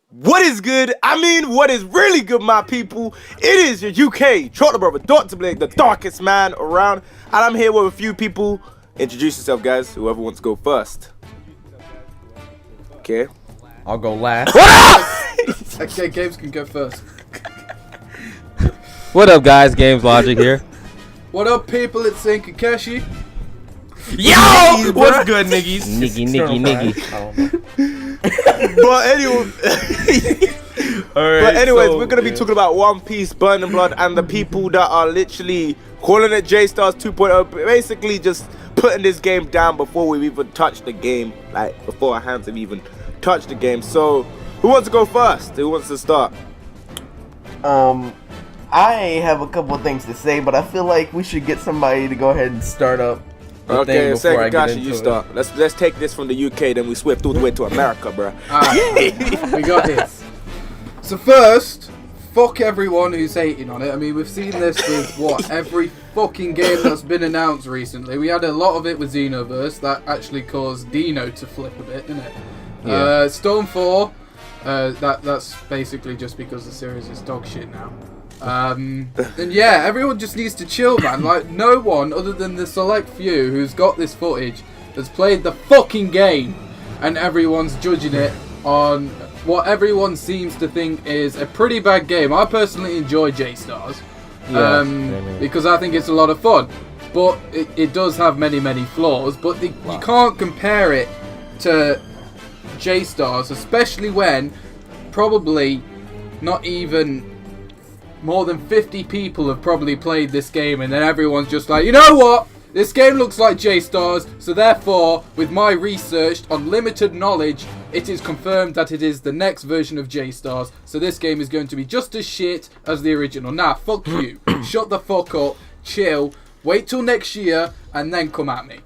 What is good? I mean, what is really good, my people? It is your UK Trotter Brother, Dr. Blake, the darkest man around, and I'm here with a few people. Introduce yourself, guys. Whoever wants to go first. Okay. I'll go last. Okay, Games can go first. What up, guys? Gameslogic here. What up, people? It's Saint Kakashi. Yo! What's good, niggies? Niggy. But anyways, we're gonna be talking about One Piece, Burning Blood, and the people that are literally calling it J-Stars 2.0, basically just putting this game down before we've even touched the game, like before our hands have even touched the game. So, who wants to go first? Who wants to start? I have a couple of things to say, but I feel like we should get somebody to go ahead and start up. Okay, Kakashi, you start. Let's take this from the UK, then we swift all the way to America, bro. We got this. So first, fuck everyone who's hating on it. I mean, we've seen this with every fucking game that's been announced recently. We had a lot of it with Xenoverse that actually caused Dino to flip a bit, didn't it? Yeah. Storm 4, that's basically just because the series is dog shit now. And yeah, everyone just needs to chill, man. Like, no one other than the select few who's got this footage has played the fucking game, and everyone's judging it on what everyone seems to think is a pretty bad game. I personally enjoy J-Stars because I think it's a lot of fun, but it does have many flaws, but you can't compare it to J-Stars, especially when probably not even more than 50 people have probably played this game, and then everyone's just like, you know what? This game looks like J-Stars, so therefore, with my research on limited knowledge, it is confirmed that it is the next version of J-Stars, so this game is going to be just as shit as the original. Nah, fuck you. Shut the fuck up, chill, wait till next year, and then come at me.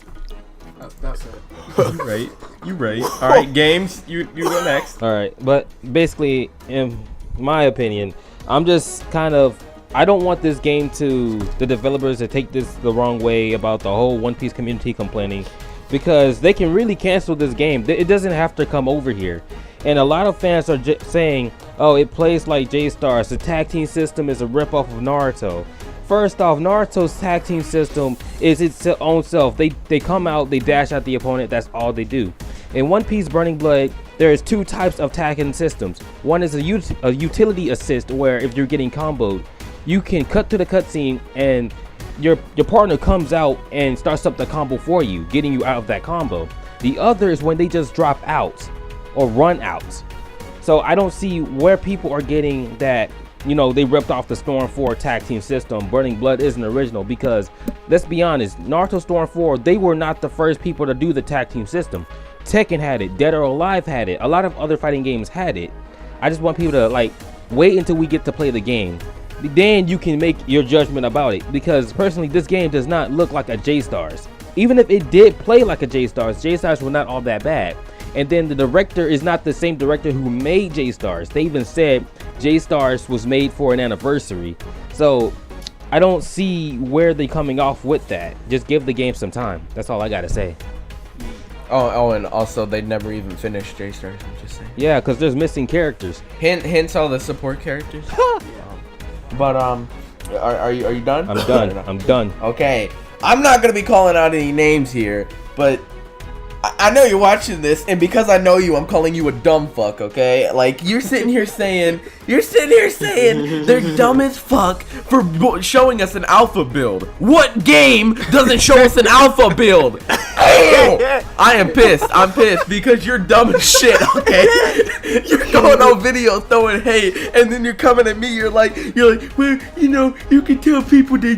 That's it. You right. Alright, Games, you go next. All right, but basically, in my opinion, I'm just kind of, I don't want this game the developers to take this the wrong way about the whole One Piece community complaining, because they can really cancel this game. It doesn't have to come over here. And a lot of fans are saying, oh, it plays like J-Stars. The tag team system is a ripoff of Naruto. First off, Naruto's tag team system is its own self. They come out, they dash at the opponent, that's all they do. In One Piece Burning Blood, there is two types of tagging systems. One is a utility assist, where if you're getting comboed, you can cut to the cutscene and your partner comes out and starts up the combo for you, getting you out of that combo. The other is when they just drop out or run out. So I don't see where people are getting that, you know, they ripped off the Storm 4 tag team system. Burning Blood isn't original, because let's be honest, Naruto Storm 4, they were not the first people to do the tag team system. Tekken had it, Dead or Alive had it, a lot of other fighting games had it. I just want people to like wait until we get to play the game, then you can make your judgment about it, because personally this game does not look like a J-Stars. Even if it did play like a J-Stars, J-Stars were not all that bad. And then the director is not the same director who made J-Stars. They even said J-Stars was made for an anniversary. So I don't see where they're coming off with that. Just give the game some time. That's all I gotta say. Oh, and also they never even finished J-Stars, I'm just saying. Yeah, because there's missing characters. Hence all the support characters. But are you done? I'm done. I'm done. Okay, I'm not gonna be calling out any names here, but I know you're watching this, and because I know you, I'm calling you a dumb fuck, okay? Like, you're sitting here saying they're dumb as fuck for showing us an alpha build. What game doesn't show us an alpha build? I am pissed. I'm pissed because you're dumb as shit, okay? You're going on video throwing hate, and then you're coming at me, you're like, well, you know, you can tell people they're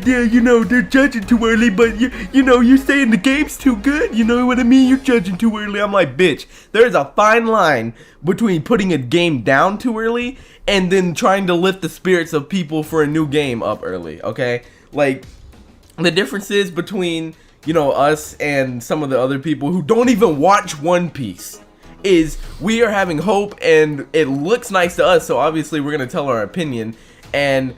judging too early, but you're saying the game's too good, you know what I mean? You're judging too early. I'm like, bitch, there's a fine line between putting a game down too early and then trying to lift the spirits of people for a new game up early, okay? Like, the difference is between, you know, us and some of the other people who don't even watch One Piece is we are having hope, and it looks nice to us, so obviously we're gonna tell our opinion. And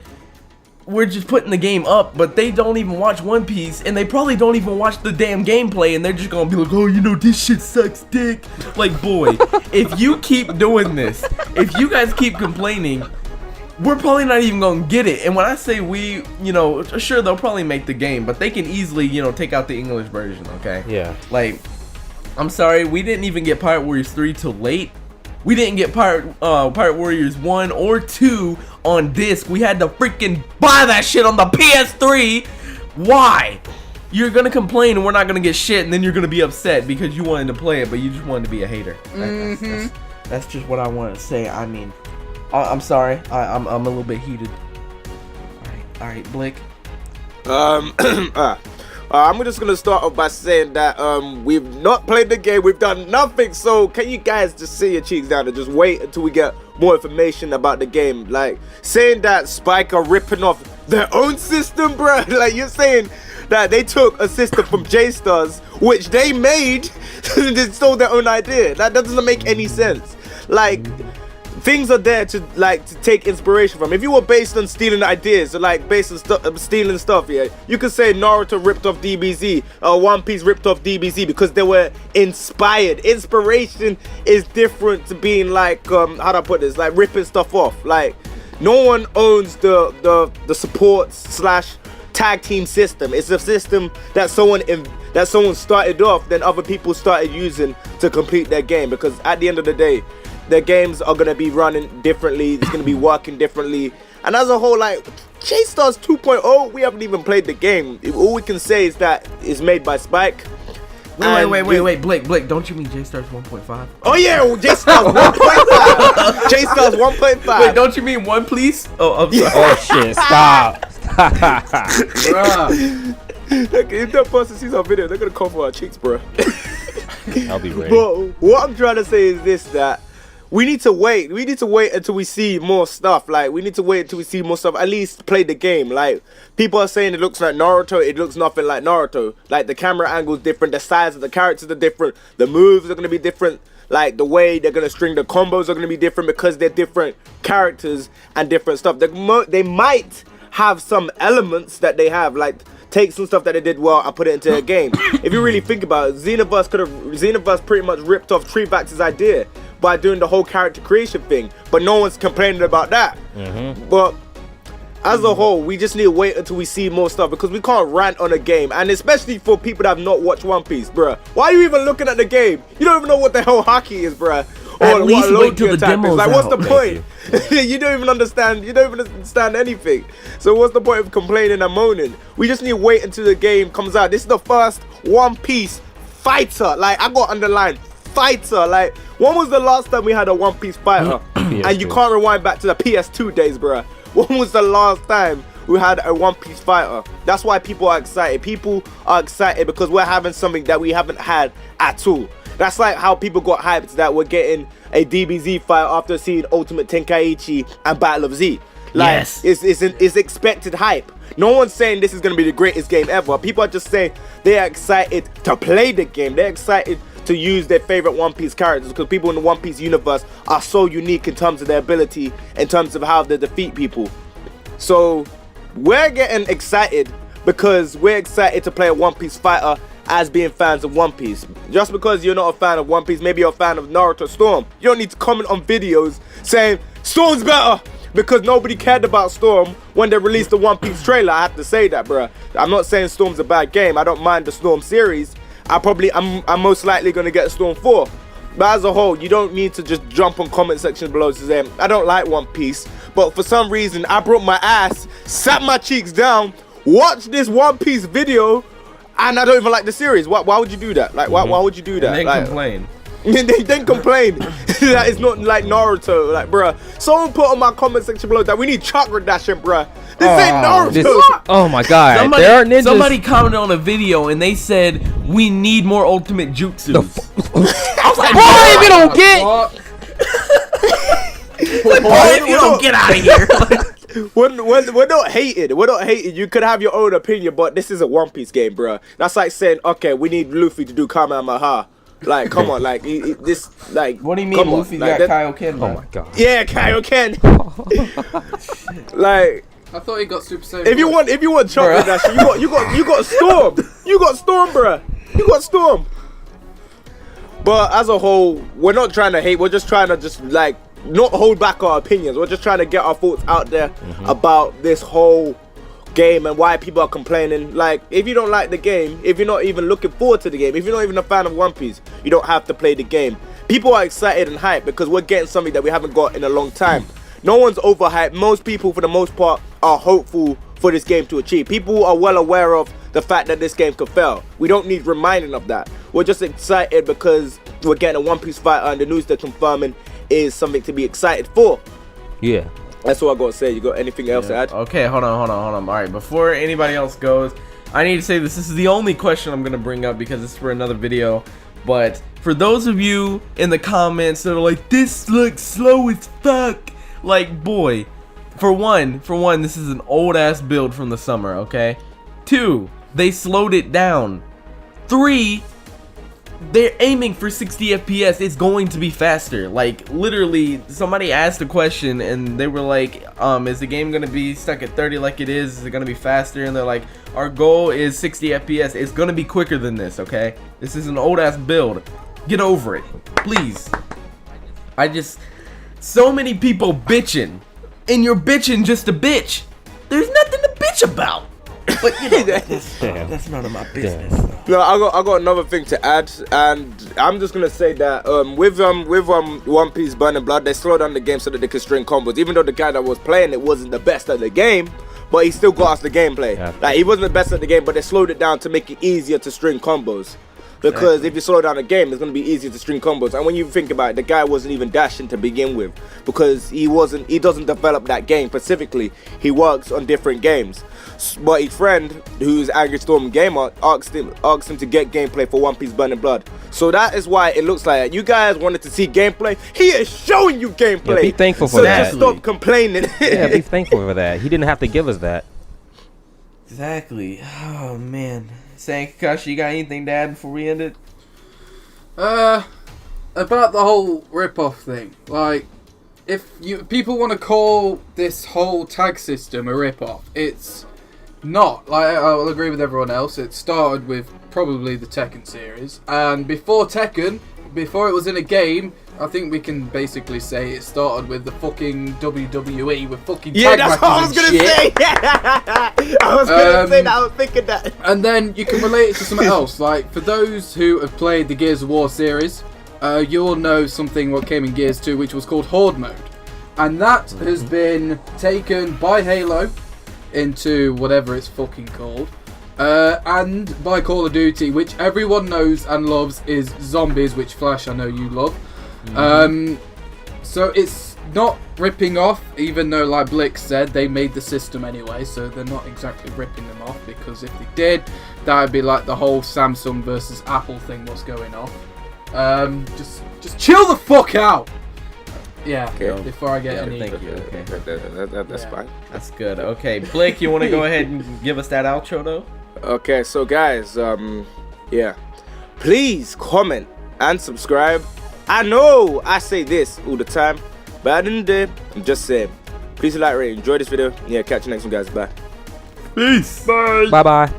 we're just putting the game up, but they don't even watch One Piece, and they probably don't even watch the damn gameplay, and they're just gonna be like, oh, you know, this shit sucks dick. Like, boy, if you keep doing this, if you guys keep complaining, we're probably not even gonna get it. And when I say we, you know, sure, they'll probably make the game, but they can easily, you know, take out the English version, okay? Yeah. Like, I'm sorry, we didn't even get Pirate Warriors 3 till late. We didn't get Pirate Warriors 1 or 2 on disc. We had to freaking buy that shit on the PS3. Why? You're gonna complain and we're not gonna get shit, and then you're gonna be upset because you wanted to play it, but you just wanted to be a hater. That's just what I want to say. I mean, I'm sorry. I'm a little bit heated. All right, Blake. I'm just gonna start off by saying that we've not played the game, we've done nothing. So can you guys just sit your cheeks down and just wait until we get more information about the game? Like saying that Spike are ripping off their own system, bro. Like you're saying that they took a system from J-Stars, which they made, and they stole their own idea. That doesn't make any sense. Like things are there to take inspiration from. If you were based on stealing ideas, or like based on stealing stuff, yeah, you could say Naruto ripped off DBZ, or One Piece ripped off DBZ because they were inspired. Inspiration is different to being like how do I put this? Like ripping stuff off. Like no one owns the support / tag team system. It's a system that someone started off, then other people started using to complete their game. Because at the end of the day, their games are going to be running differently, it's going to be working differently, and as a whole, like J-Stars 2.0, we haven't even played the game. All we can say is that it's made by Spike. Wait, Blake, don't you mean J-Stars 1.5? Oh yeah, J-Stars 1.5. J-Stars 1.5. Wait, don't you mean One Piece? Oh, I'm sorry. Oh shit! Stop! Bruh. Look, if that person sees our video, they're going to come for our cheeks, bro. I'll be ready. But what I'm trying to say is this, that we need to wait. We need to wait until we see more stuff. Like, we need to wait until we see more stuff. At least play the game. Like, people are saying it looks like Naruto. It looks nothing like Naruto. Like, the camera angle is different. The size of the characters are different. The moves are going to be different. Like, the way they're going to string the combos are going to be different because they're different characters and different stuff. They might have some elements that they have. Like, take some stuff that they did well and put it into a game. If you really think about it, Xenoverse pretty much ripped off Treevax's idea by doing the whole character creation thing, but no one's complaining about that. But as a whole, we just need to wait until we see more stuff, because we can't rant on a game, and especially for people that have not watched One Piece, bruh. Why are you even looking at the game? You don't even know what the hell haki is, bruh. Or at least wait till the demo's is. Like, what's the out. point? You don't even understand. You don't even understand anything. So what's the point of complaining and moaning? We just need to wait until the game comes out. This is the first One Piece fighter. Like, I got underlined fighter. Like, when was the last time we had a One Piece fighter? And you can't rewind back to the PS2 days, bruh. When was the last time we had a One Piece fighter? That's why people are excited. People are excited because we're having something that we haven't had at all. That's like how people got hyped that we're getting a DBZ fight after seeing Ultimate Tenkaichi and Battle of Z. Like, yes. It's expected hype. No one's saying this is going to be the greatest game ever. People are just saying they're excited to play the game. They're excited to use their favorite One Piece characters, because people in the One Piece universe are so unique in terms of their ability, in terms of how they defeat people. So we're getting excited because we're excited to play a One Piece fighter as being fans of One Piece. Just because you're not a fan of One Piece, maybe you're a fan of Naruto Storm, you don't need to comment on videos saying Storm's better, because nobody cared about Storm when they released the One Piece trailer. I have to say that, bruh. I'm not saying Storm's a bad game. I don't mind the Storm series. I'm most likely gonna get Storm 4. But as a whole, you don't need to just jump on comment section below to say I don't like One Piece, but for some reason I broke my ass, sat my cheeks down, watched this One Piece video, and I don't even like the series. Why would you do that? Like, why would you do that? And then like, complain. They then complain that it's not like Naruto. Like, bruh, someone put on my comment section below that we need chakra dashing, bruh. This ain't Naruto. Oh my god, there are ninjas. Somebody commented on a video and they said we need more ultimate jutsus. I was like, boy, if you don't get, boy, if you don't get out of here. We're not hating. We're not hating. You could have your own opinion, but this is a One Piece game, bruh. That's like saying, okay, we need Luffy to do Kamehameha. Like, come on, like this, like. What do you mean, Luffy's got like, Kaioken? oh my god. Yeah, Kaioken. Like, I thought he got Super Saiyan. If you want chocolate, that shit, you got Storm. You got Storm, bruh. You got Storm. But as a whole, we're not trying to hate. We're just trying to like not hold back our opinions. We're just trying to get our thoughts out there about this whole game and why people are complaining. Like, if you don't like the game, if you're not even looking forward to the game, if you're not even a fan of One Piece, you don't have to play the game. People are excited and hyped because we're getting something that we haven't got in a long time. No one's overhyped. Most people, for the most part, are hopeful for this game to achieve. People are well aware of the fact that this game could fail. We don't need reminding of that. We're just excited because we're getting a One Piece fighter, and the news they're confirming is something to be excited for. Yeah. That's all I gotta say. You got anything else to add? Okay, hold on. All right, before anybody else goes, I need to say this is the only question I'm gonna bring up because it's for another video. But for those of you in the comments that are like, this looks slow as fuck, like, boy, for one, this is an old ass build from the summer, okay? 2, they slowed it down. 3, they're aiming for 60 FPS. It's going to be faster. Like, literally, somebody asked a question and they were like, is the game gonna be stuck at 30 like it is? Is it gonna be faster? And they're like, our goal is 60 FPS. It's gonna be quicker than this, okay? This is an old ass build. Get over it, please. So many people bitching, and you're bitching just a bitch. There's nothing to bitch about. But you know, that's none of my business. No, I got another thing to add, and I'm just gonna say that with One Piece Burning Blood, they slowed down the game so that they could string combos. Even though the guy that was playing it wasn't the best at the game, but he still got us the gameplay. Yeah. Like, he wasn't the best at the game, but they slowed it down to make it easier to string combos. Because if you slow down the game, it's going to be easier to string combos. And when you think about it, the guy wasn't even dashing to begin with, because he doesn't develop that game specifically. He works on different games. But his friend, who's Angry Storm Gamer, asked him to get gameplay for One Piece Burning Blood. So that is why it looks like that. You guys wanted to see gameplay. He is showing you gameplay. Yeah, be thankful for so that. just stop complaining. Yeah, be thankful for that. He didn't have to give us that. Exactly. Oh man. Saying, Kakashi, you got anything to add before we end it? About the whole rip-off thing. Like, if people want to call this whole tag system a rip-off, it's not. Like, I'll agree with everyone else. It started with probably the Tekken series, and before Tekken, before it was in a game, I think we can basically say it started with the fucking WWE with fucking tag that's matches what I was gonna shit. say. I was gonna say that. I was thinking that. And then you can relate it to something else. Like, for those who have played the Gears of War series, you'll know something what came in Gears 2, which was called Horde Mode. And that has been taken by Halo into whatever it's fucking called. And by Call of Duty, which everyone knows and loves, is Zombies, which Flash, I know you love. So it's not ripping off, even though, like Blix said, they made the system anyway, so they're not exactly ripping them off, because if they did, that would be like the whole Samsung versus Apple thing was going off. Just chill the fuck out! Yeah, Okay. before I get any... Thank you. Okay. That's fine. That's good. Okay, Blake, you want to go ahead and give us that outro, though? Okay, so guys, yeah, please comment and subscribe. I know I say this all the time, but at the end of the day, I'm just saying, please like, rate, enjoy this video. Yeah, catch you next one, guys. Bye. Peace. Bye. Bye-bye.